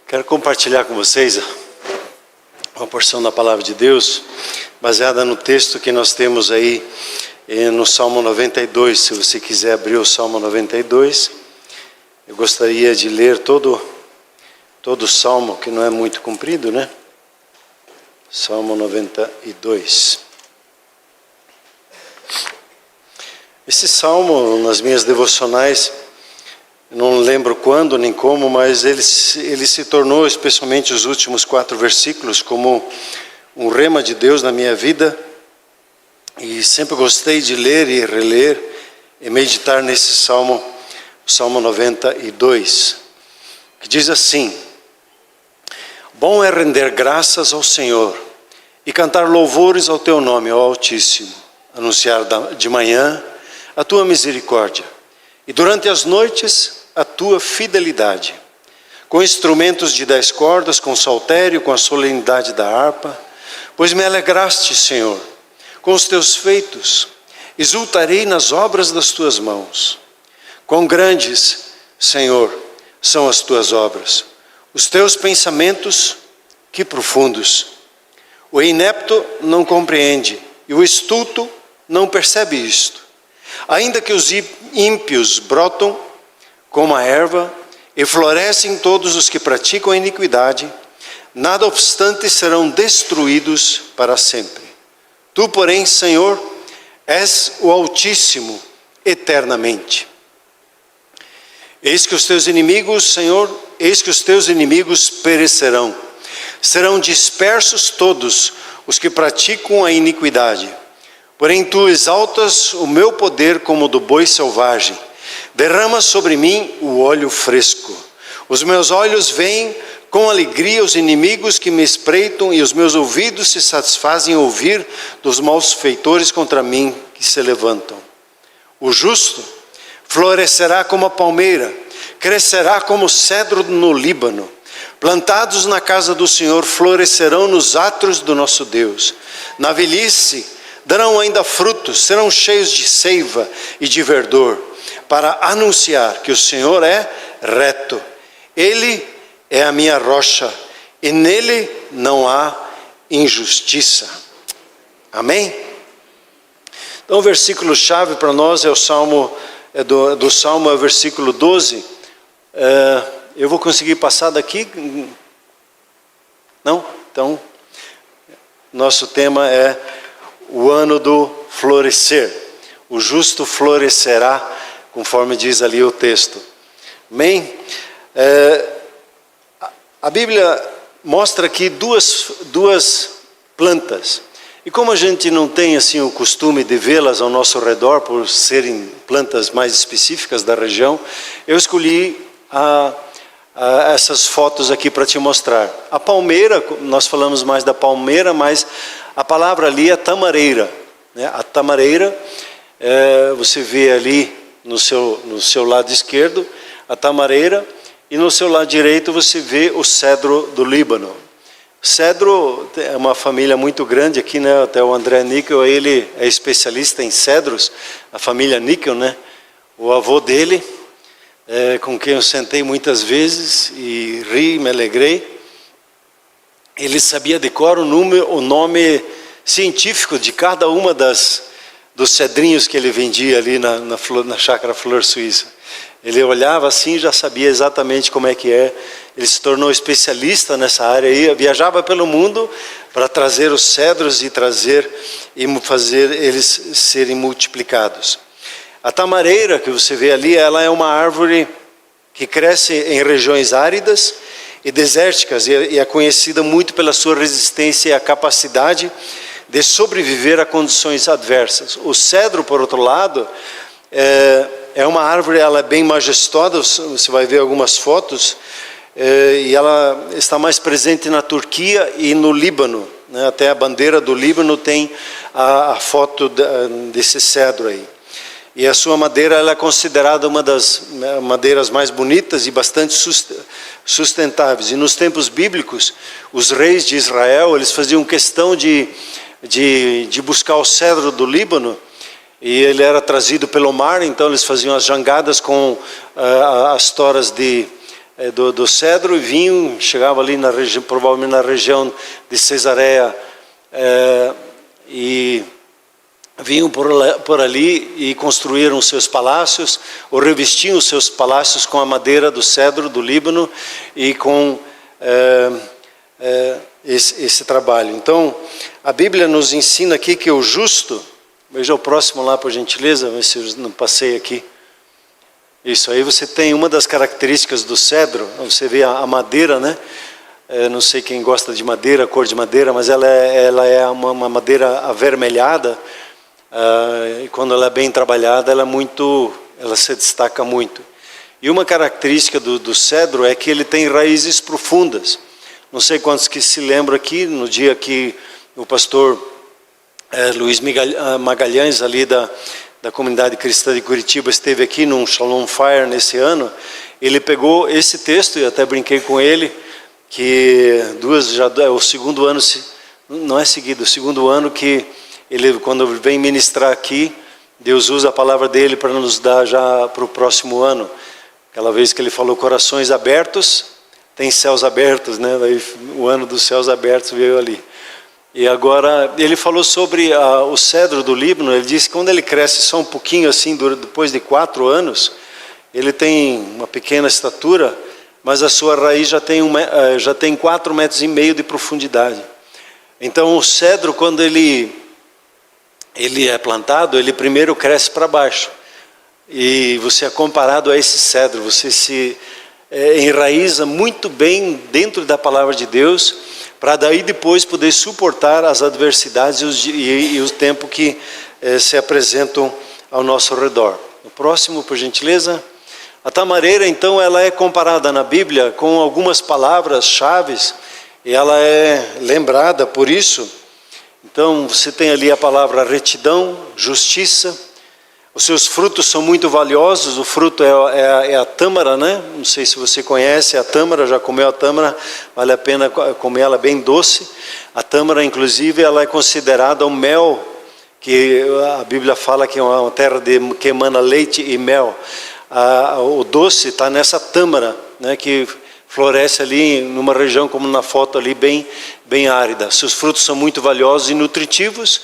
Quero compartilhar com vocês uma porção da Palavra de Deus, baseada no texto que nós temos aí no Salmo 92. Se você quiser abrir o Salmo 92, eu gostaria de ler todo o Salmo, que não é muito comprido, né? Salmo 92. Esse Salmo, nas minhas devocionais, não lembro quando nem como, mas ele se tornou, especialmente os últimos 4 versículos, como um rema de Deus na minha vida. E sempre gostei de ler e reler e meditar nesse Salmo, o Salmo 92, que diz assim: bom é render graças ao Senhor e cantar louvores ao teu nome, ó Altíssimo, anunciar de manhã a tua misericórdia e durante as noites a tua fidelidade, com instrumentos de 10 cordas, com saltério, com a solenidade da harpa, pois me alegraste, Senhor, com os teus feitos, exultarei nas obras das tuas mãos. Quão grandes, Senhor, são as tuas obras, os teus pensamentos, que profundos. O inepto não compreende, e o estulto não percebe isto. Ainda que os ímpios brotam como a erva, e florescem todos os que praticam a iniquidade, nada obstante serão destruídos para sempre. Tu, porém, Senhor, és o Altíssimo eternamente. Eis que os teus inimigos, Senhor, eis que os teus inimigos perecerão. Serão dispersos todos os que praticam a iniquidade. Porém, tu exaltas o meu poder como o do boi selvagem. Derrama sobre mim o óleo fresco. Os meus olhos veem com alegria os inimigos que me espreitam, e os meus ouvidos se satisfazem em ouvir dos malfeitores contra mim que se levantam. O justo florescerá como a palmeira, crescerá como o cedro no Líbano. Plantados na casa do Senhor, florescerão nos átrios do nosso Deus. Na velhice darão ainda frutos, serão cheios de seiva e de verdor, para anunciar que o Senhor é reto. Ele é a minha rocha, e nele não há injustiça. Amém? Então o versículo-chave para nós é o Salmo, do Salmo é o versículo 12. Eu vou conseguir passar daqui? Não? Então, nosso tema é o ano do florescer. O justo florescerá, conforme diz ali o texto. Amém? A Bíblia mostra aqui duas plantas. E como a gente não tem assim o costume de vê-las ao nosso redor, por serem plantas mais específicas da região, eu escolhi essas fotos aqui para te mostrar. A palmeira, nós falamos mais da palmeira, mas a palavra ali é tamareira, né? A tamareira, você vê ali no seu lado esquerdo a tamareira, e no seu lado direito você vê o cedro do Líbano. Cedro é uma família muito grande aqui, né? Até o André Níquel, ele é especialista em cedros, a família Níquel, né? O avô dele, com quem eu sentei muitas vezes e ri, me alegrei, ele sabia de cor o nome científico de cada uma dos cedrinhos que ele vendia ali na chácara Flor Suíça. Ele olhava assim e já sabia exatamente como é que é. Ele se tornou especialista nessa área aí, viajava pelo mundo para trazer os cedros e fazer eles serem multiplicados. A tamareira que você vê ali, ela é uma árvore que cresce em regiões áridas e desérticas, e é conhecida muito pela sua resistência e a capacidade de sobreviver a condições adversas. O cedro, por outro lado, é uma árvore, ela é bem majestosa, você vai ver algumas fotos, e ela está mais presente na Turquia e no Líbano, né? Até a bandeira do Líbano tem a foto desse cedro aí. E a sua madeira, ela é considerada uma das madeiras mais bonitas e bastante sustentáveis. E nos tempos bíblicos, os reis de Israel, eles faziam questão de buscar o cedro do Líbano, e ele era trazido pelo mar, então eles faziam as jangadas com as toras de do cedro e vinham, chegavam ali na região, provavelmente na região de Cesareia, e vinham por ali e construíram seus palácios, ou revestiam os seus palácios com a madeira do cedro do Líbano e com esse trabalho. Então, a Bíblia nos ensina aqui que o justo, veja o próximo lá por gentileza, ver se eu não passei aqui. Isso aí você tem uma das características do cedro, você vê a madeira, né? Não sei quem gosta de madeira, cor de madeira, mas ela é uma madeira avermelhada, e quando ela é bem trabalhada, ela se destaca muito. E uma característica do cedro é que ele tem raízes profundas. Não sei quantos que se lembram aqui, no dia que o pastor Luiz Magalhães, ali da comunidade cristã de Curitiba, esteve aqui num Shalom Fire nesse ano, ele pegou esse texto, e até brinquei com ele, que já é o segundo ano, não é seguido, o segundo ano que ele, quando vem ministrar aqui, Deus usa a palavra dele para nos dar já para o próximo ano. Aquela vez que ele falou corações abertos, tem céus abertos, né? Daí, o ano dos céus abertos veio ali. E agora, ele falou sobre o cedro do Líbano. Ele disse que quando ele cresce só um pouquinho assim, depois de 4 anos, ele tem uma pequena estatura, mas a sua raiz já tem 4,5 metros de profundidade. Então o cedro, quando ele é plantado, ele primeiro cresce para baixo. E você é comparado a esse cedro, você se enraiza muito bem dentro da palavra de Deus, para daí depois poder suportar as adversidades e o tempo que se apresentam ao nosso redor. O próximo, por gentileza. A tamareira, então, ela é comparada na Bíblia com algumas palavras-chave, e ela é lembrada por isso. Então, você tem ali a palavra retidão, justiça. Os seus frutos são muito valiosos. O fruto é a tâmara, né? Não sei se você conhece a tâmara, já comeu a tâmara, vale a pena comer ela bem doce. A tâmara, inclusive, ela é considerada um mel, que a Bíblia fala que é uma terra que emana leite e mel. O doce está nessa tâmara, né, que floresce ali numa região como na foto ali, bem árida. Seus frutos são muito valiosos e nutritivos.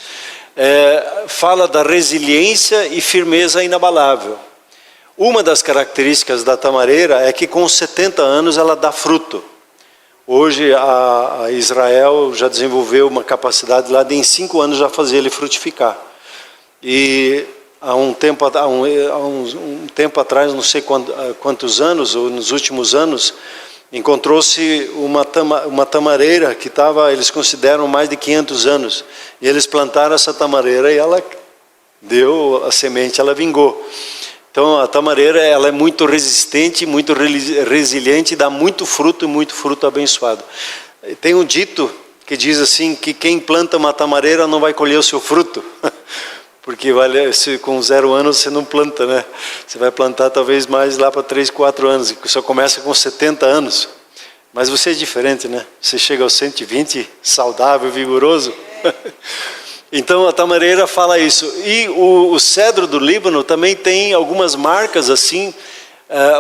Fala da resiliência e firmeza inabalável. Uma das características da tamareira é que com 70 anos ela dá fruto. Hoje a Israel já desenvolveu uma capacidade lá de em 5 anos já fazer ele frutificar. E há um tempo atrás, não sei quantos anos, ou nos últimos anos, encontrou-se uma tamareira que eles consideram mais de 500 anos. E eles plantaram essa tamareira e ela deu a semente, ela vingou. Então a tamareira, ela é muito resistente, muito resiliente, dá muito fruto e muito fruto abençoado. Tem um dito que diz assim, que quem planta uma tamareira não vai colher o seu fruto. Porque com 0 anos você não planta, né? Você vai plantar talvez mais lá para 3, 4 anos. Só começa com 70 anos. Mas você é diferente, né? Você chega aos 120, saudável, vigoroso. Então a tamareira fala isso. E o cedro do Líbano também tem algumas marcas assim.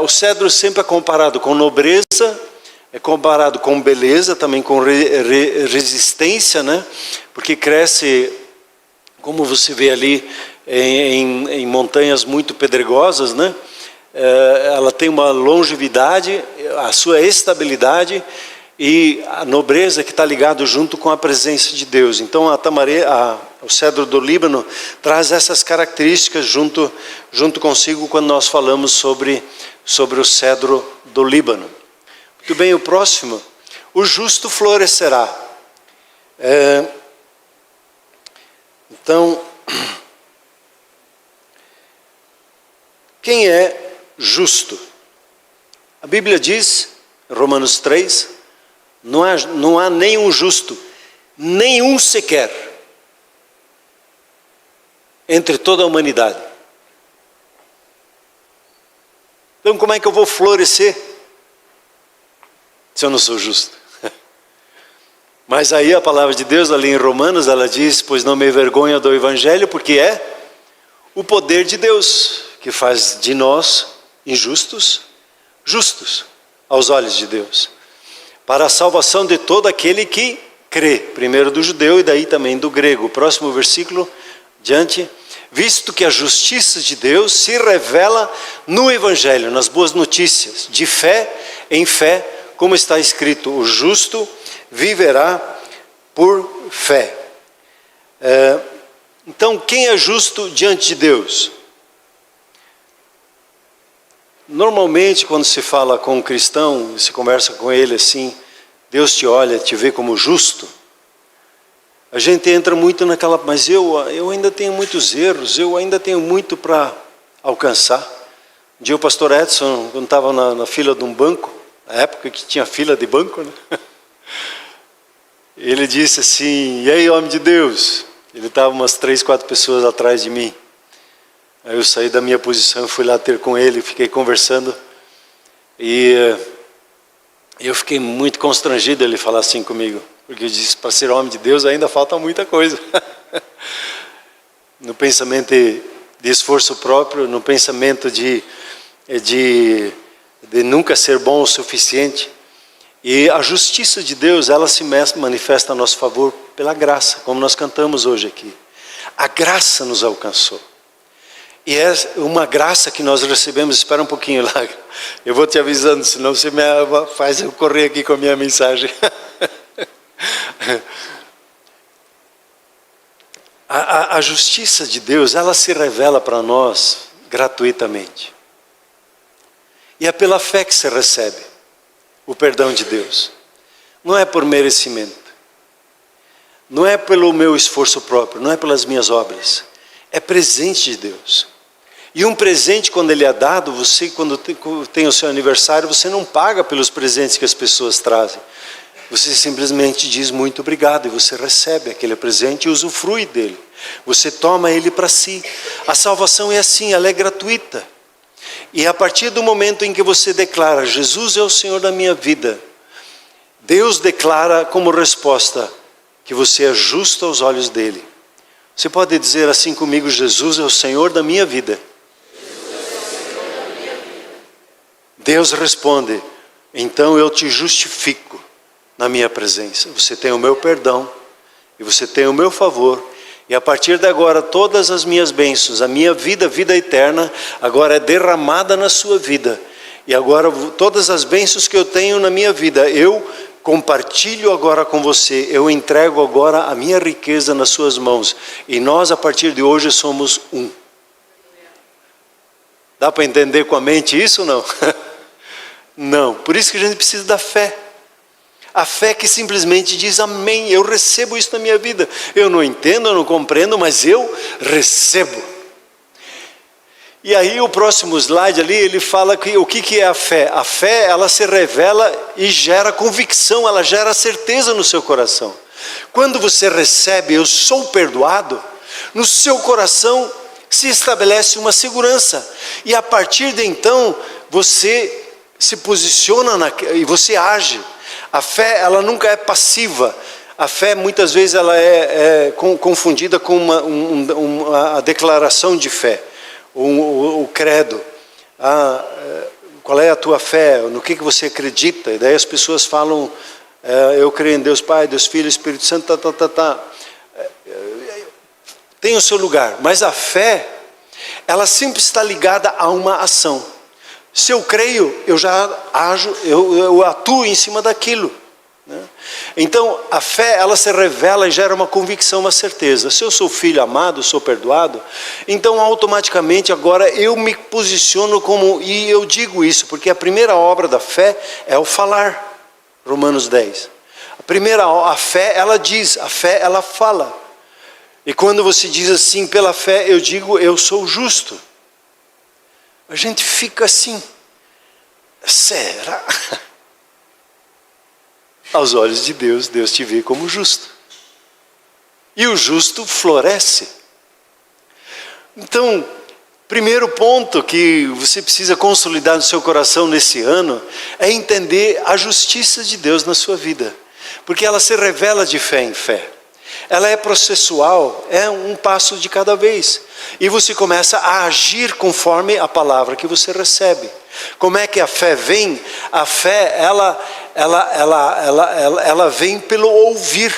O cedro sempre é comparado com nobreza, é comparado com beleza, também com resistência, né? Porque cresce, como você vê ali, em montanhas muito pedregosas, né? Ela tem uma longevidade, a sua estabilidade e a nobreza que está ligado junto com a presença de Deus. Então o cedro do Líbano traz essas características junto consigo quando nós falamos sobre o cedro do Líbano. Muito bem, o próximo. O justo florescerá. Então, quem é justo? A Bíblia diz, Romanos 3, não há nenhum justo, nenhum sequer, entre toda a humanidade. Então como é que eu vou florescer se eu não sou justo? Mas aí a palavra de Deus ali em Romanos, ela diz, pois não me envergonho do Evangelho, porque é o poder de Deus que faz de nós injustos, justos. aos olhos de Deus, para a salvação de todo aquele que crê, primeiro do judeu e daí também do grego. O próximo versículo, diante. Visto que a justiça de Deus se revela no Evangelho, nas boas notícias, de fé em fé, como está escrito, o justo viverá por fé. Então, quem é justo diante de Deus? Normalmente, quando se fala com um cristão, se conversa com ele assim, Deus te olha, te vê como justo. A gente entra muito naquela, mas eu ainda tenho muitos erros, eu ainda tenho muito para alcançar. Um dia o pastor Edson, quando estava na fila de um banco, na época que tinha fila de banco, né? Ele disse assim, e aí, homem de Deus? Ele estava umas 3, 4 pessoas atrás de mim. Aí eu saí da minha posição, fui lá ter com ele, fiquei conversando. E eu fiquei muito constrangido ele falar assim comigo. Porque eu disse, para ser homem de Deus ainda falta muita coisa. No pensamento de esforço próprio, no pensamento de nunca ser bom o suficiente. E a justiça de Deus, ela se manifesta a nosso favor pela graça, como nós cantamos hoje aqui. A graça nos alcançou. E é uma graça que nós recebemos, espera um pouquinho lá. Eu vou te avisando, senão você me faz eu correr aqui com a minha mensagem. A justiça de Deus, ela se revela para nós gratuitamente. E é pela fé que se recebe o perdão de Deus. Não é por merecimento. Não é pelo meu esforço próprio, não é pelas minhas obras. É presente de Deus. E um presente, quando ele é dado, você, quando tem o seu aniversário, você não paga pelos presentes que as pessoas trazem. Você simplesmente diz muito obrigado e você recebe aquele presente e usufrui dele. Você toma ele para si. A salvação é assim, ela é gratuita. E a partir do momento em que você declara, Jesus é o Senhor da minha vida, Deus declara como resposta que você é justo aos olhos dele. Você pode dizer assim comigo, Jesus é o Senhor da minha vida. Deus responde, então eu te justifico na minha presença. Você tem o meu perdão e você tem o meu favor. E a partir de agora, todas as minhas bênçãos, a minha vida, vida eterna, agora é derramada na sua vida. E agora, todas as bênçãos que eu tenho na minha vida, eu compartilho agora com você. Eu entrego agora a minha riqueza nas suas mãos. E nós, a partir de hoje, somos um. Dá para entender com a mente isso ou não? Não. Por isso que a gente precisa da fé. A fé que simplesmente diz amém, eu recebo isso na minha vida. Eu não entendo, eu não compreendo, mas eu recebo. E aí o próximo slide ali, ele fala que o que é a fé? A fé, ela se revela e gera convicção, ela gera certeza no seu coração. Quando você recebe, eu sou perdoado, no seu coração se estabelece uma segurança. E a partir de então, você se posiciona e você age. A fé, ela nunca é passiva. A fé, muitas vezes, ela é confundida com a declaração de fé, o credo. Qual é a tua fé? No que você acredita? E daí as pessoas falam, eu creio em Deus Pai, Deus Filho, Espírito Santo, Tem o seu lugar, mas a fé, ela sempre está ligada a uma ação. Se eu creio, eu já ajo, eu atuo em cima daquilo, né? Então, a fé, ela se revela e gera uma convicção, uma certeza. Se eu sou filho amado, sou perdoado, então automaticamente agora eu me posiciono como, e eu digo isso, porque a primeira obra da fé é o falar, Romanos 10. A fé, ela diz, a fé, ela fala. E quando você diz assim, pela fé, eu digo, eu sou justo. A gente fica assim, será? Aos olhos de Deus, Deus te vê como justo. E o justo floresce. Então, primeiro ponto que você precisa consolidar no seu coração nesse ano, é entender a justiça de Deus na sua vida. Porque ela se revela de fé em fé. Ela é processual, é um passo de cada vez. E você começa a agir conforme a palavra que você recebe. Como é que a fé vem? A fé, ela vem pelo ouvir.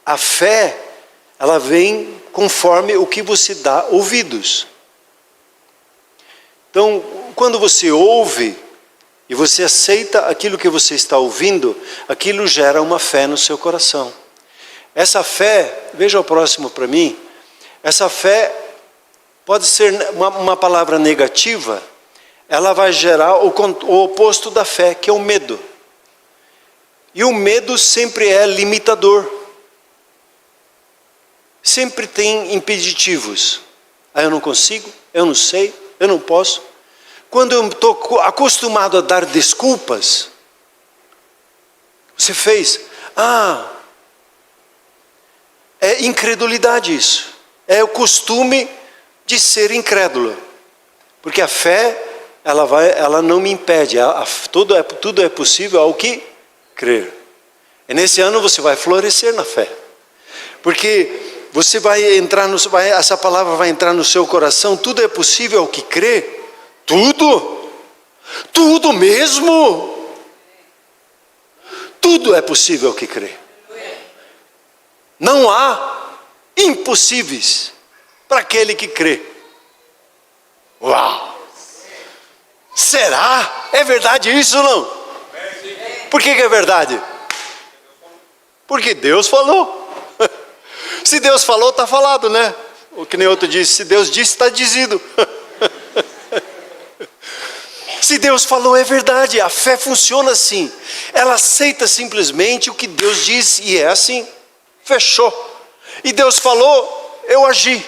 A fé, ela vem conforme o que você dá ouvidos. Então, quando você ouve e você aceita aquilo que você está ouvindo, aquilo gera uma fé no seu coração. Essa fé, veja o próximo para mim, essa fé pode ser uma palavra negativa, ela vai gerar o oposto da fé, que é o medo. E o medo sempre é limitador. Sempre tem impeditivos. Eu não consigo, eu não sei, eu não posso. Quando eu estou acostumado a dar desculpas, você fez, é incredulidade isso. É o costume de ser incrédulo. Porque a fé, ela não me impede. Tudo é possível ao que crer. E nesse ano você vai florescer na fé. Porque você vai entrar, essa palavra vai entrar no seu coração. Tudo é possível ao que crê. Tudo? Tudo mesmo? Tudo é possível ao que crê. Não há impossíveis para aquele que crê. Uau! Será? É verdade isso ou não? Por que é verdade? Porque Deus falou. Se Deus falou, está falado, né? O que nem outro disse, se Deus disse, está dizido. Se Deus falou, é verdade. A fé funciona assim. Ela aceita simplesmente o que Deus diz e é assim. Fechou. E Deus falou, eu agi.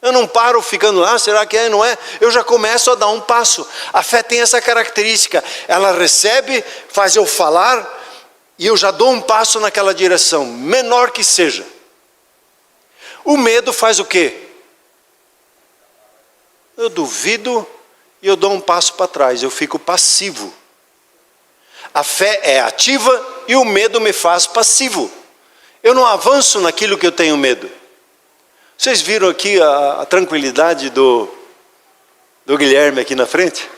Eu não paro ficando lá, será que é, não é? Eu já começo a dar um passo. A fé tem essa característica. Ela recebe, faz eu falar, e eu já dou um passo naquela direção, menor que seja. O medo faz o quê? Eu duvido e eu dou um passo para trás, eu fico passivo. A fé é ativa e o medo me faz passivo. Eu não avanço naquilo que eu tenho medo. Vocês viram aqui a tranquilidade do Guilherme aqui na frente?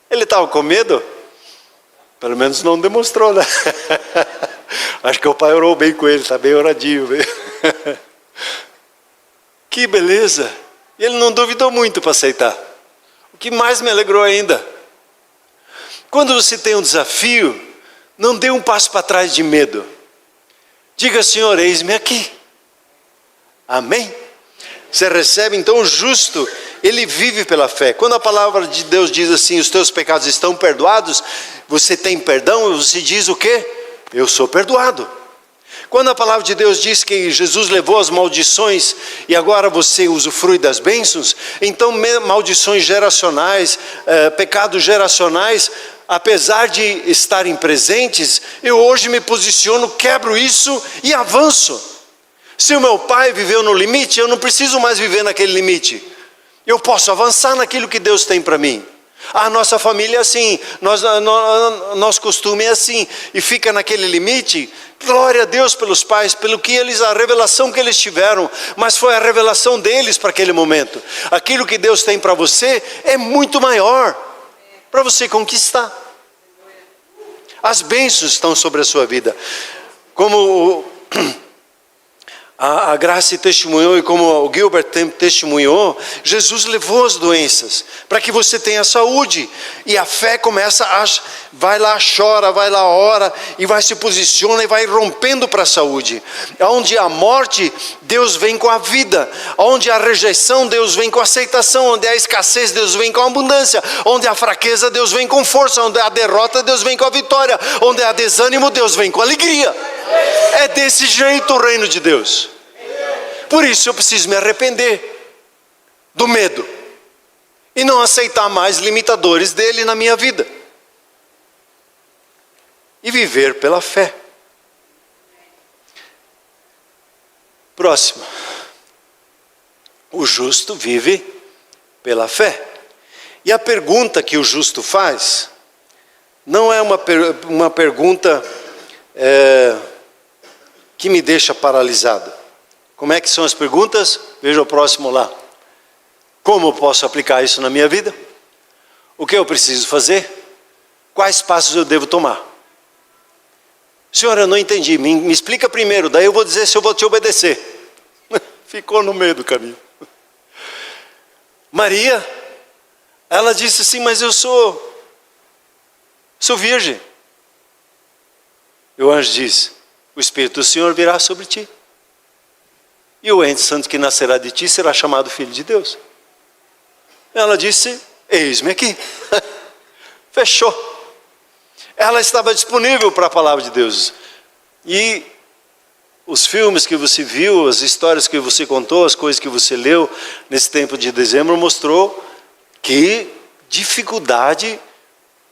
Ele estava com medo? Pelo menos não demonstrou, né? Acho que o pai orou bem com ele, está bem oradinho. Que beleza! E ele não duvidou muito para aceitar. O que mais me alegrou ainda. Quando você tem um desafio, não dê um passo para trás de medo. Diga, Senhor, eis-me aqui. Amém? Você recebe, então, o justo, ele vive pela fé. Quando a palavra de Deus diz assim, os teus pecados estão perdoados, você tem perdão, você diz o quê? Eu sou perdoado. Quando a palavra de Deus diz que Jesus levou as maldições e agora você usufrui das bênçãos, então maldições geracionais, pecados geracionais, apesar de estarem presentes, eu hoje me posiciono, quebro isso e avanço. Se o meu pai viveu no limite, eu não preciso mais viver naquele limite. Eu posso avançar naquilo que Deus tem para mim. A nossa família é assim, nosso costume é assim, e fica naquele limite. Glória a Deus pelos pais, pelo que a revelação que eles tiveram, mas foi a revelação deles para aquele momento. Aquilo que Deus tem para você é muito maior, para você conquistar. As bênçãos estão sobre a sua vida. Como a Graça testemunhou e como o Gilbert testemunhou, Jesus levou as doenças para que você tenha saúde. E a fé começa vai lá, chora, vai lá, ora, e vai se posiciona e vai rompendo para a saúde. Onde há morte, Deus vem com a vida. Onde há rejeição, Deus vem com a aceitação. Onde há escassez, Deus vem com a abundância. Onde há fraqueza, Deus vem com força. Onde há derrota, Deus vem com a vitória. Onde há desânimo, Deus vem com alegria. É desse jeito o reino de Deus. Por isso eu preciso me arrepender do medo e não aceitar mais limitadores dele na minha vida e viver pela fé. Próximo. O justo vive pela fé. E a pergunta que o justo faz não é uma pergunta que me deixa paralisado? Como é que são as perguntas? Veja o próximo lá. Como eu posso aplicar isso na minha vida? O que eu preciso fazer? Quais passos eu devo tomar? Senhor, eu não entendi, me explica primeiro, daí eu vou dizer se eu vou te obedecer. Ficou no meio do caminho. Maria, ela disse assim, mas eu sou virgem. E o anjo disse, o Espírito do Senhor virá sobre ti. E o ente santo que nascerá de ti será chamado Filho de Deus. Ela disse, eis-me aqui. Fechou. Ela estava disponível para a palavra de Deus. E os filmes que você viu, as histórias que você contou, as coisas que você leu nesse tempo de dezembro, mostrou que dificuldade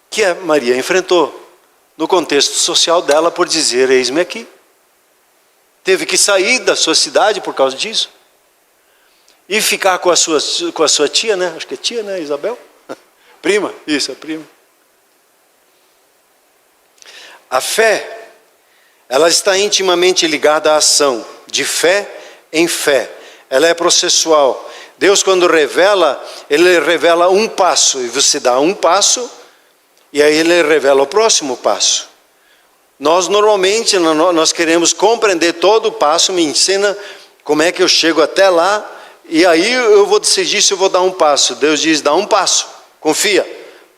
que a Maria enfrentou no contexto social dela por dizer, eis-me aqui. Teve que sair da sua cidade por causa disso. E ficar com a sua tia, né? Acho que é tia, né, Isabel? Prima, isso, é prima. A fé, ela está intimamente ligada à ação, de fé em fé. Ela é processual. Deus, quando revela, Ele revela um passo, e você dá um passo, e aí Ele revela o próximo passo. Nós normalmente, nós queremos compreender todo o passo, me ensina como é que eu chego até lá, e aí eu vou decidir se eu vou dar um passo. Deus diz, dá um passo, confia.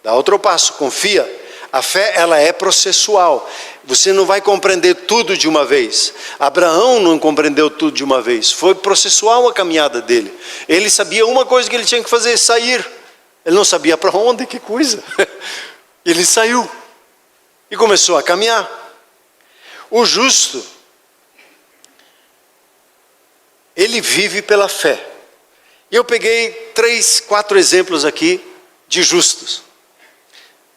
Dá outro passo, confia. A fé, ela é processual. Você não vai compreender tudo de uma vez. Abraão não compreendeu tudo de uma vez. Foi processual a caminhada dele. Ele sabia uma coisa que ele tinha que fazer, sair. Ele não sabia para onde, que coisa. Ele saiu e começou a caminhar. O justo, ele vive pela fé. E eu peguei 3, 4 exemplos aqui de justos.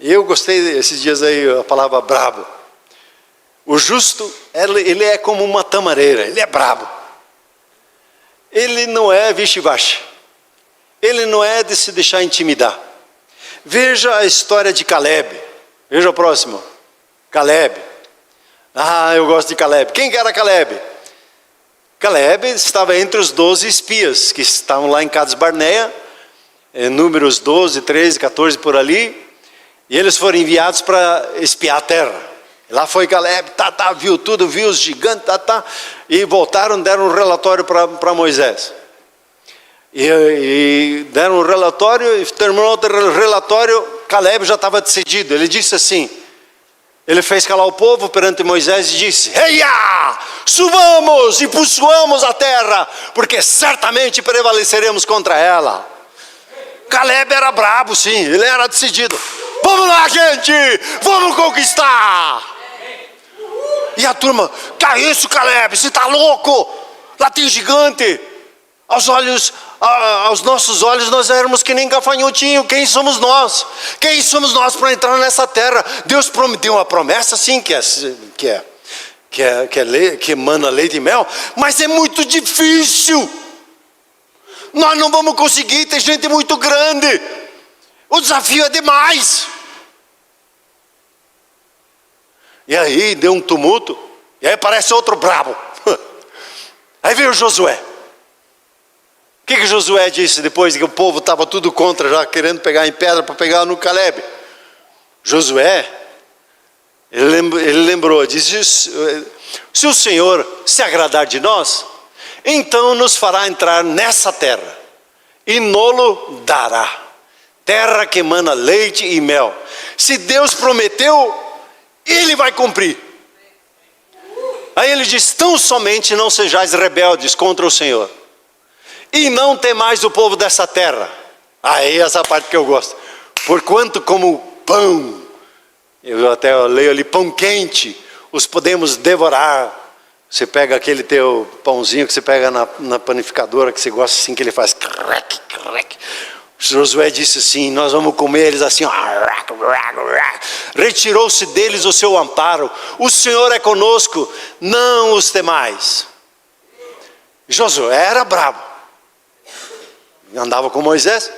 Eu gostei esses dias aí, a palavra brabo. O justo, ele é como uma tamareira, ele é brabo. Ele não é vixe-vaxe. Ele não é de se deixar intimidar. Veja a história de Caleb. Veja o próximo. Caleb. Ah, eu gosto de Caleb. Quem que era Caleb? Caleb estava entre os 12 espias que estavam lá em Cades Barneia, números 12, 13, 14 por ali. E eles foram enviados para espiar a terra. Lá foi Caleb, viu tudo, viu os gigantes, e voltaram, deram um relatório para Moisés. E deram um relatório, e terminou o relatório, Caleb já estava decidido. Ele disse assim, ele fez calar o povo perante Moisés e disse, Eia, subamos e possuamos a terra, porque certamente prevaleceremos contra ela. Caleb era brabo, sim, ele era decidido. Vamos lá, gente, vamos conquistar. E a turma, que é isso, Caleb, você está louco? Lá tem um gigante. Aos nossos olhos nós éramos que nem gafanhotinho. Quem somos nós? Quem somos nós para entrar nessa terra? Deus prometeu uma promessa, sim, que emana leite e mel, mas é muito difícil. Nós não vamos conseguir, tem gente muito grande. O desafio é demais. E aí deu um tumulto. E aí aparece outro brabo. Aí veio Josué. O que Josué disse depois que o povo estava tudo contra, já querendo pegar em pedra para pegar no Caleb? Josué, ele lembrou, disse, se o Senhor se agradar de nós, então nos fará entrar nessa terra, e nolo dará. Terra que emana leite e mel. Se Deus prometeu, Ele vai cumprir. Aí ele diz, tão somente não sejais rebeldes contra o Senhor, e não temais o povo dessa terra. Aí essa parte que eu gosto. Porquanto como pão, eu até leio ali, pão quente, os podemos devorar. Você pega aquele teu pãozinho que você pega na panificadora, que você gosta assim, que ele faz crack, crack. Josué disse assim, nós vamos comer eles assim, retirou-se deles o seu amparo, o Senhor é conosco, não os temais. Josué era bravo, andava com Moisés.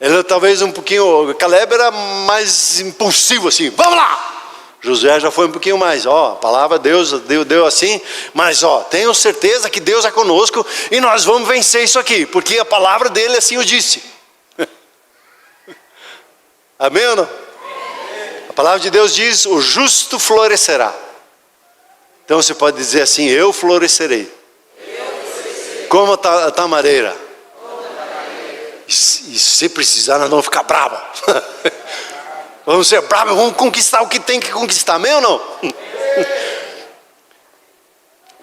Ele talvez um pouquinho, Caleb era mais impulsivo assim, vamos lá, Josué já foi um pouquinho mais, a palavra Deus deu assim, mas tenho certeza que Deus é conosco e nós vamos vencer isso aqui, porque a palavra dele assim o disse. Amém ou não? A palavra de Deus diz, o justo florescerá. Então você pode dizer assim, eu florescerei. Como a tamareira. E se precisar, nós vamos ficar bravos. Vamos ser bravos, vamos conquistar o que tem que conquistar, amém ou não?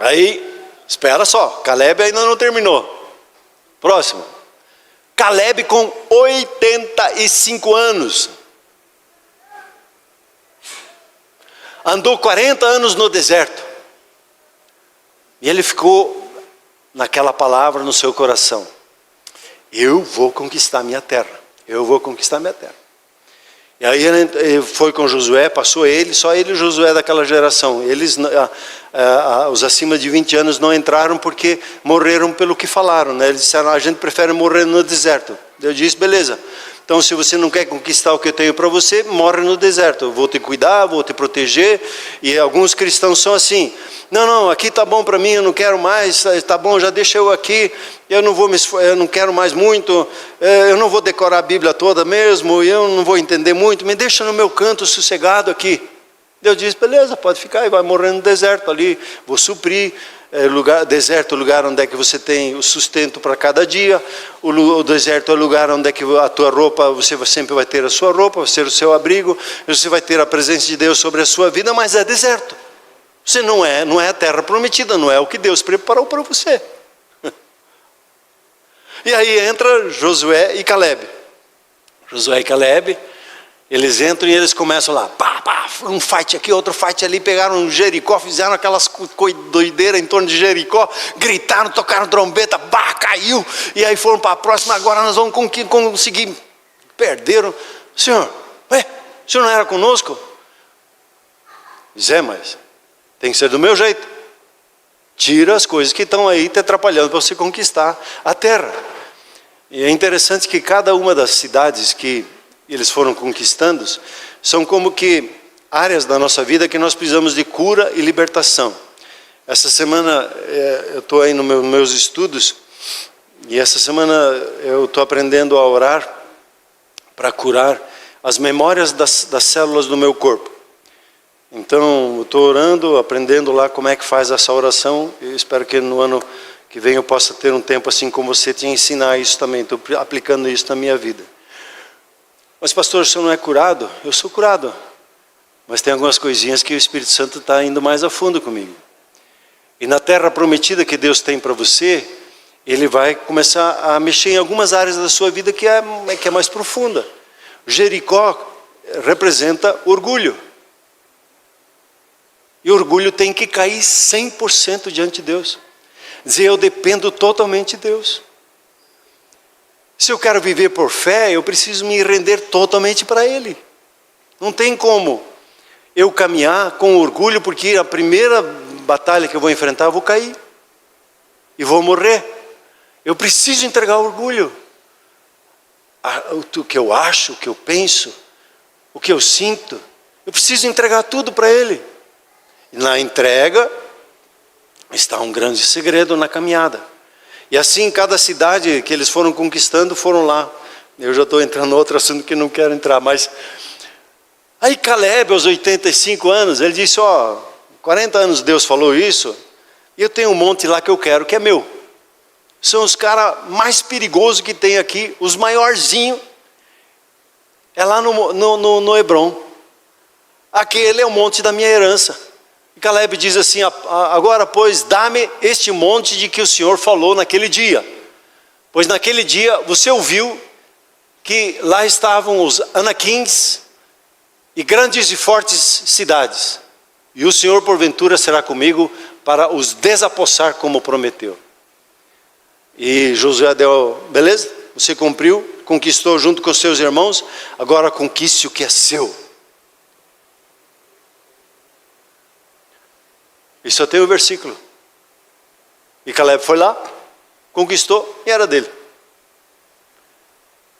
Aí, espera só, Caleb ainda não terminou. Próximo. Caleb com 85 anos. Andou 40 anos no deserto. E ele ficou naquela palavra no seu coração. Eu vou conquistar minha terra. Eu vou conquistar minha terra. E aí ele foi com Josué, passou só ele e Josué daquela geração. Eles, os acima de 20 anos não entraram porque morreram pelo que falaram, né? Eles disseram, a gente prefere morrer no deserto. Deus disse, beleza. Então se você não quer conquistar o que eu tenho para você, morre no deserto. Eu vou te cuidar, vou te proteger. E alguns cristãos são assim, não, aqui tá bom para mim, eu não quero mais, tá bom, já deixa eu aqui, eu não quero mais muito, eu não vou decorar a Bíblia toda mesmo, eu não vou entender muito, me deixa no meu canto sossegado aqui. Deus diz, beleza, pode ficar, e vai morrer no deserto ali, vou suprir. Deserto é o lugar onde é que você tem o sustento para cada dia. O deserto é o lugar onde é que a tua roupa, você sempre vai ter a sua roupa, vai ser o seu abrigo, você vai ter a presença de Deus sobre a sua vida, mas é deserto. Você não é a terra prometida, não é o que Deus preparou para você. E aí entra Josué e Caleb. Josué e Caleb, eles entram e eles começam lá, um fight aqui, outro fight ali, pegaram Jericó, fizeram aquelas doideiras em torno de Jericó, gritaram, tocaram trombeta, caiu, e aí foram para a próxima, agora nós vamos conseguir. Perderam. Senhor, o senhor não era conosco? Mas tem que ser do meu jeito. Tira as coisas que estão aí te atrapalhando para você conquistar a terra. E é interessante que cada uma das cidades que eles foram conquistando são como que áreas da nossa vida que nós precisamos de cura e libertação. Essa semana eu estou aí nos meus estudos e essa semana eu estou aprendendo a orar para curar as memórias das células do meu corpo. Então, eu estou orando, aprendendo lá como é que faz essa oração. Eu espero que no ano que vem eu possa ter um tempo assim como você, te ensinar isso também. Estou aplicando isso na minha vida. Mas pastor, o senhor não é curado? Eu sou curado. Mas tem algumas coisinhas que o Espírito Santo está indo mais a fundo comigo. E na terra prometida que Deus tem para você, Ele vai começar a mexer em algumas áreas da sua vida que é mais profunda. Jericó representa orgulho. E orgulho tem que cair 100% diante de Deus. Dizer, eu dependo totalmente de Deus. Se eu quero viver por fé, eu preciso me render totalmente para Ele. Não tem como eu caminhar com orgulho, porque a primeira batalha que eu vou enfrentar, eu vou cair. E vou morrer. Eu preciso entregar o orgulho. O que eu acho, o que eu penso, o que eu sinto. Eu preciso entregar tudo para Ele. E na entrega está um grande segredo na caminhada. E assim, cada cidade que eles foram conquistando, foram lá. Eu já estou entrando em outro assunto que não quero entrar, mas... Aí Caleb, aos 85 anos, ele disse, 40 anos Deus falou isso, e eu tenho um monte lá que eu quero, que é meu. São os caras mais perigosos que tem aqui, os maiorzinhos, é lá no Hebron. Aquele é o monte da minha herança. E Caleb diz assim, agora pois dá-me este monte de que o Senhor falou naquele dia. Pois naquele dia você ouviu que lá estavam os Anaquins e grandes e fortes cidades. E o Senhor porventura será comigo para os desapossar como prometeu. E Josué deu, beleza? Você cumpriu, conquistou junto com seus irmãos, agora conquiste o que é seu. E só tem o versículo. E Caleb foi lá, conquistou e era dele.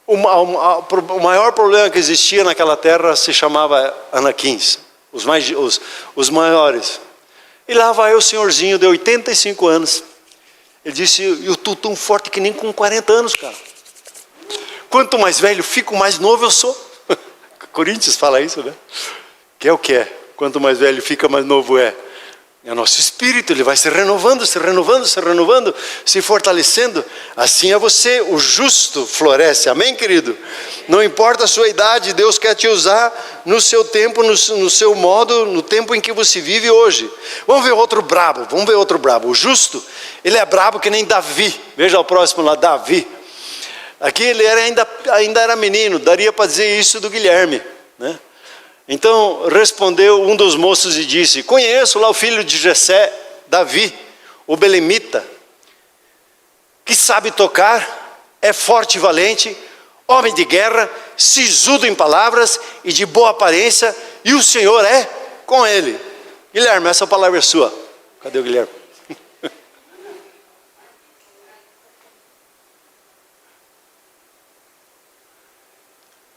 O maior problema que existia naquela terra se chamava Anaquins, os maiores. E lá vai o senhorzinho de 85 anos. Ele disse, eu estou tão forte que nem com 40 anos, cara. Quanto mais velho fico, mais novo eu sou. Coríntios fala isso, né? Que é o que é. Quanto mais velho fica, mais novo é. É o nosso espírito, ele vai se renovando, se renovando, se renovando, se fortalecendo. Assim é você, o justo floresce. Amém, querido? Não importa a sua idade, Deus quer te usar no seu tempo, no seu modo, no tempo em que você vive hoje. Vamos ver outro brabo, O justo, ele é brabo que nem Davi. Veja o próximo lá, Davi. Aqui ele ainda era menino, daria para dizer isso do Guilherme, né? Então respondeu um dos moços e disse, conheço lá o filho de Jessé, Davi, o belemita, que sabe tocar, é forte e valente, homem de guerra, sisudo em palavras e de boa aparência, e o Senhor é com ele. Guilherme, essa palavra é sua. Cadê o Guilherme?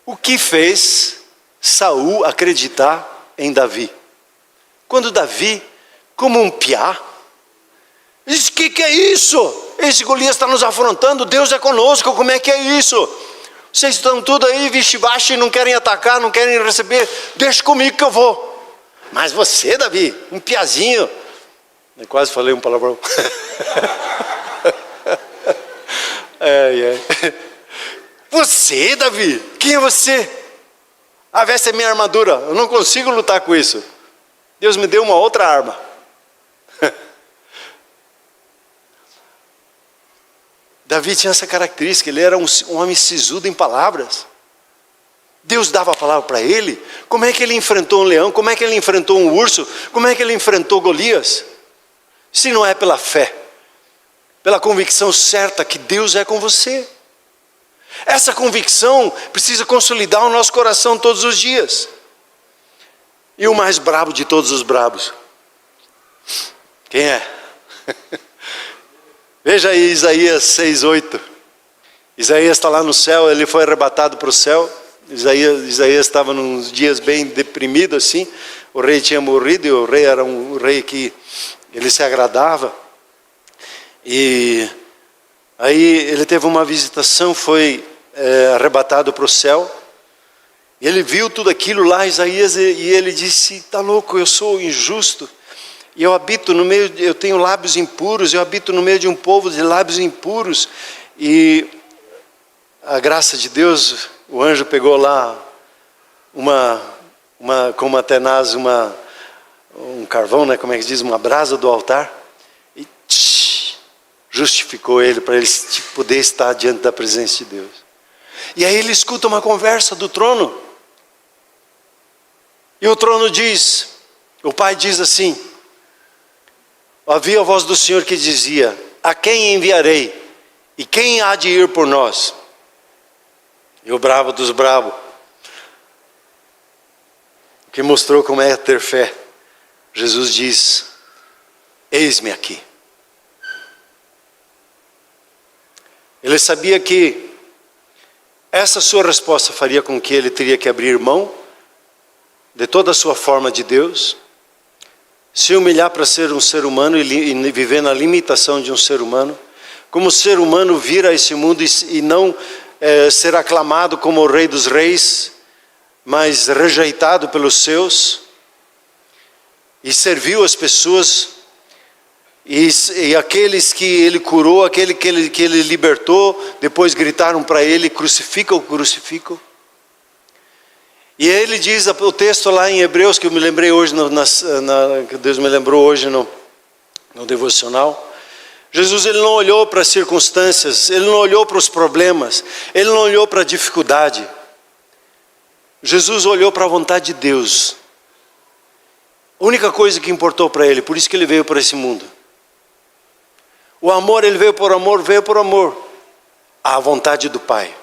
O que fez Saul acreditar em Davi? Quando Davi, como um piá, disse, que é isso? Esse Golias está nos afrontando, Deus é conosco, como é que é isso? Vocês estão tudo aí, vixe-baxe, não querem atacar, não querem receber, deixa comigo que eu vou. Mas você, Davi, um piazinho, eu quase falei um palavrão. Você, Davi, quem é você? A veste é minha armadura, eu não consigo lutar com isso. Deus me deu uma outra arma. Davi tinha essa característica, ele era um homem sisudo em palavras. Deus dava a palavra para ele. Como é que ele enfrentou um leão? Como é que ele enfrentou um urso? Como é que ele enfrentou Golias? Se não é pela fé, pela convicção certa que Deus é com você. Essa convicção precisa consolidar o nosso coração todos os dias. E o mais brabo de todos os brabos, quem é? Veja aí Isaías 6:8. Isaías está lá no céu, ele foi arrebatado para o céu. Isaías estava nos dias bem deprimido assim. O rei tinha morrido e o rei era um rei que ele se agradava. E aí ele teve uma visitação, foi arrebatado para o céu. E ele viu tudo aquilo lá, Isaías, e ele disse, está louco, eu sou injusto. E eu habito no meio, eu tenho lábios impuros, eu habito no meio de um povo de lábios impuros. E a graça de Deus, o anjo pegou lá com uma tenaz, um carvão, né, como é que se diz, uma brasa do altar. E justificou ele para ele poder estar diante da presença de Deus. E aí ele escuta uma conversa do trono. E o trono diz, o pai diz assim, havia a voz do Senhor que dizia, a quem enviarei? E quem há de ir por nós? E o bravo dos bravos, que mostrou como é ter fé, Jesus diz, eis-me aqui. Ele sabia que essa sua resposta faria com que ele teria que abrir mão de toda a sua forma de Deus, se humilhar para ser um ser humano e viver na limitação de um ser humano, como ser humano vir a esse mundo e não ser aclamado como o rei dos reis, mas rejeitado pelos seus, e serviu as pessoas, e aqueles que ele curou, aquele que ele libertou, depois gritaram para ele, crucifica-o, crucifica-o. E ele diz, o texto lá em Hebreus, que eu me lembrei hoje, que Deus me lembrou hoje no devocional, Jesus ele não olhou para as circunstâncias, ele não olhou para os problemas, ele não olhou para a dificuldade. Jesus olhou para a vontade de Deus. A única coisa que importou para ele, por isso que ele veio para esse mundo. O amor, ele veio por amor, à vontade do Pai.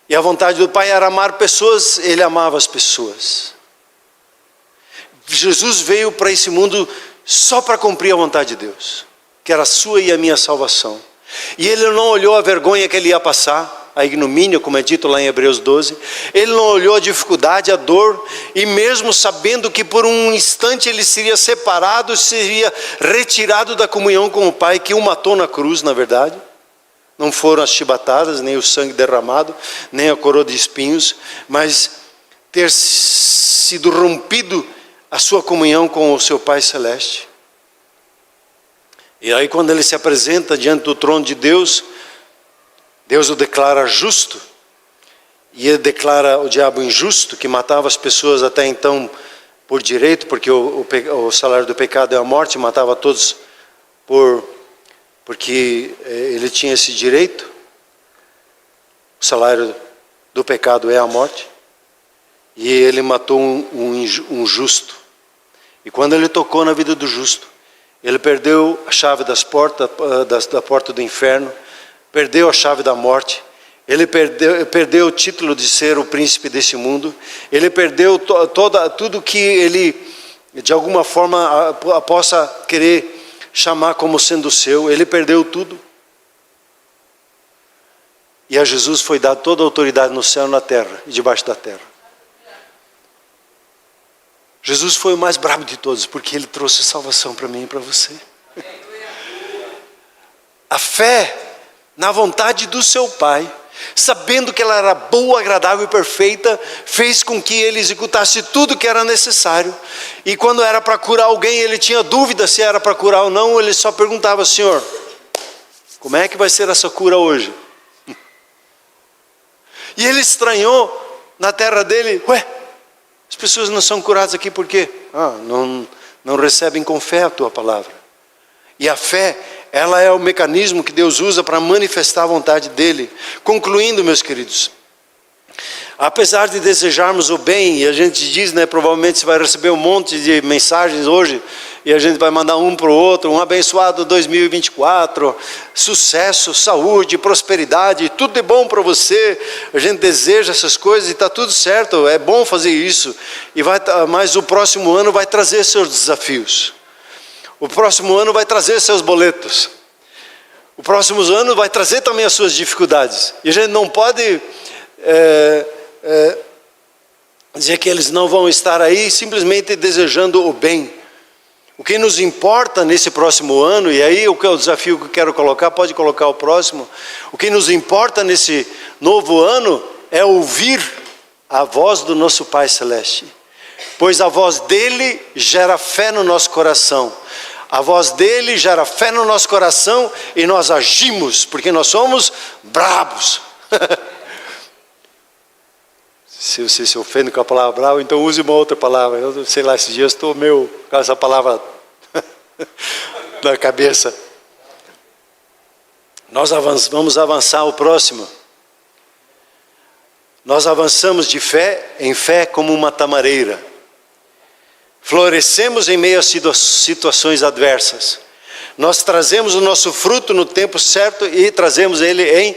E a vontade do Pai era amar pessoas, ele amava as pessoas. Jesus veio para esse mundo só para cumprir a vontade de Deus, que era a sua e a minha salvação. E ele não olhou a vergonha que ele ia passar, a ignomínia, como é dito lá em Hebreus 12. Ele não olhou a dificuldade, a dor, e mesmo sabendo que por um instante ele seria separado, seria retirado da comunhão com o Pai, que o matou na cruz, na verdade. Não foram as chibatadas, nem o sangue derramado, nem a coroa de espinhos, mas ter sido rompido a sua comunhão com o seu Pai Celeste. E aí quando ele se apresenta diante do trono de Deus, Deus o declara justo, e ele declara o diabo injusto, que matava as pessoas até então por direito, porque o salário do pecado é a morte, matava todos porque ele tinha esse direito. O salário do pecado é a morte. E ele matou um justo. E quando ele tocou na vida do justo, ele perdeu a chave das portas, da porta do inferno, perdeu a chave da morte, ele perdeu o título de ser o príncipe desse mundo, ele perdeu tudo que ele, de alguma forma, possa querer chamar como sendo seu. Ele perdeu tudo. E a Jesus foi dada toda a autoridade no céu, na terra e debaixo da terra. Jesus foi o mais brabo de todos, porque ele trouxe salvação para mim e para você. A fé na vontade do seu Pai, sabendo que ela era boa, agradável e perfeita, fez com que ele executasse tudo que era necessário. E quando era para curar alguém, ele tinha dúvida se era para curar ou não, ele só perguntava: Senhor, como é que vai ser essa cura hoje? E ele estranhou na terra dele: ué, as pessoas não são curadas aqui por quê? Não recebem com fé a tua palavra. E a fé, ela é o mecanismo que Deus usa para manifestar a vontade dele. Concluindo, meus queridos, apesar de desejarmos o bem, e a gente diz, provavelmente você vai receber um monte de mensagens hoje, e a gente vai mandar um para o outro: um abençoado 2024, sucesso, saúde, prosperidade, tudo de bom para você. A gente deseja essas coisas e está tudo certo, é bom fazer isso. Mas o próximo ano vai trazer seus desafios. O próximo ano vai trazer seus boletos. O próximo ano vai trazer também as suas dificuldades. E a gente não pode dizer que eles não vão estar aí simplesmente desejando o bem. O que nos importa nesse próximo ano, e aí o que é o desafio que eu quero colocar, pode colocar o próximo. O que nos importa nesse novo ano é ouvir a voz do nosso Pai Celeste. Pois a voz dele gera fé no nosso coração. A voz dele gera fé no nosso coração e nós agimos, porque nós somos brabos. Se você se ofende com a palavra bravo, então use uma outra palavra. Eu sei lá, esses dias estou meio com essa palavra na cabeça. Nós vamos avançar ao próximo. Nós avançamos de fé em fé como uma tamareira. Florescemos em meio a situações adversas. Nós trazemos o nosso fruto no tempo certo e trazemos ele em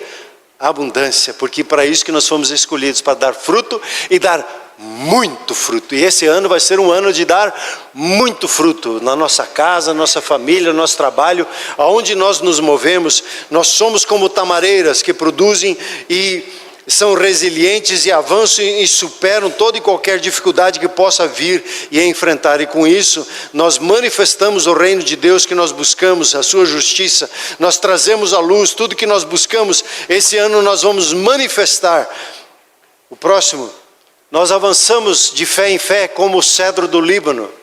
abundância, porque para isso que nós fomos escolhidos, para dar fruto e dar muito fruto. E esse ano vai ser um ano de dar muito fruto na nossa casa, nossa família, nosso trabalho, aonde nós nos movemos. Nós somos como tamareiras que produzem e são resilientes e avançam e superam toda e qualquer dificuldade que possa vir e enfrentar. E com isso nós manifestamos o reino de Deus que nós buscamos, a sua justiça. Nós trazemos à luz tudo que nós buscamos. Esse ano nós vamos manifestar. O próximo, nós avançamos de fé em fé como o cedro do Líbano.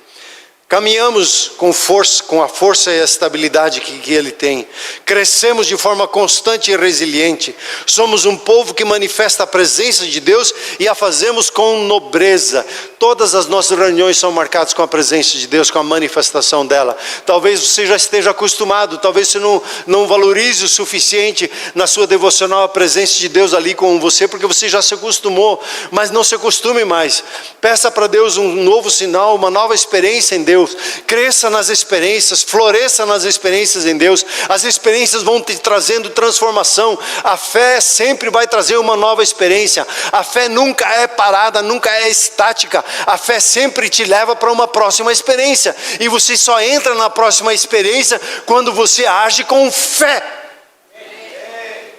Caminhamos com força, com a força e a estabilidade que ele tem. Crescemos de forma constante e resiliente. Somos um povo que manifesta a presença de Deus e a fazemos com nobreza. Todas as nossas reuniões são marcadas com a presença de Deus, com a manifestação dela. Talvez você já esteja acostumado, talvez você não valorize o suficiente na sua devocional a presença de Deus ali com você, porque você já se acostumou, mas não se acostume mais. Peça para Deus um novo sinal, uma nova experiência em Deus. Cresça nas experiências, floresça nas experiências em Deus. As experiências vão te trazendo transformação. A fé sempre vai trazer uma nova experiência. A fé nunca é parada, nunca é estática. A fé sempre te leva para uma próxima experiência. E você só entra na próxima experiência quando você age com fé.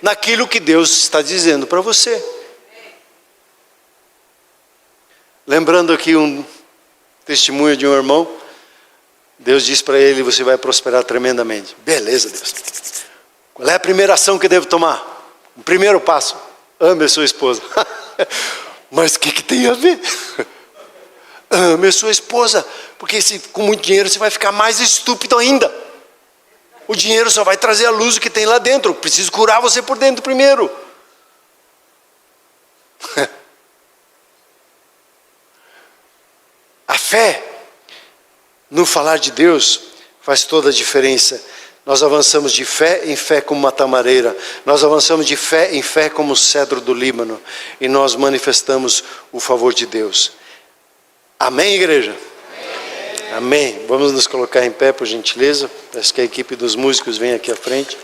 naquilo que Deus está dizendo para você. Lembrando aqui um testemunho de um irmão, Deus diz para ele: você vai prosperar tremendamente. Beleza, Deus. Qual é a primeira ação que devo tomar? O primeiro passo: ame a sua esposa. Mas o que tem a ver? Ame a sua esposa, porque com muito dinheiro você vai ficar mais estúpido ainda. O dinheiro só vai trazer a luz que tem lá dentro. Preciso curar você por dentro primeiro. A fé no falar de Deus faz toda a diferença. Nós avançamos de fé em fé como uma tamareira. Nós avançamos de fé em fé como o cedro do Líbano. E nós manifestamos o favor de Deus. Amém, igreja? Amém. Amém. Vamos nos colocar em pé, por gentileza. Peço que a equipe dos músicos venha aqui à frente.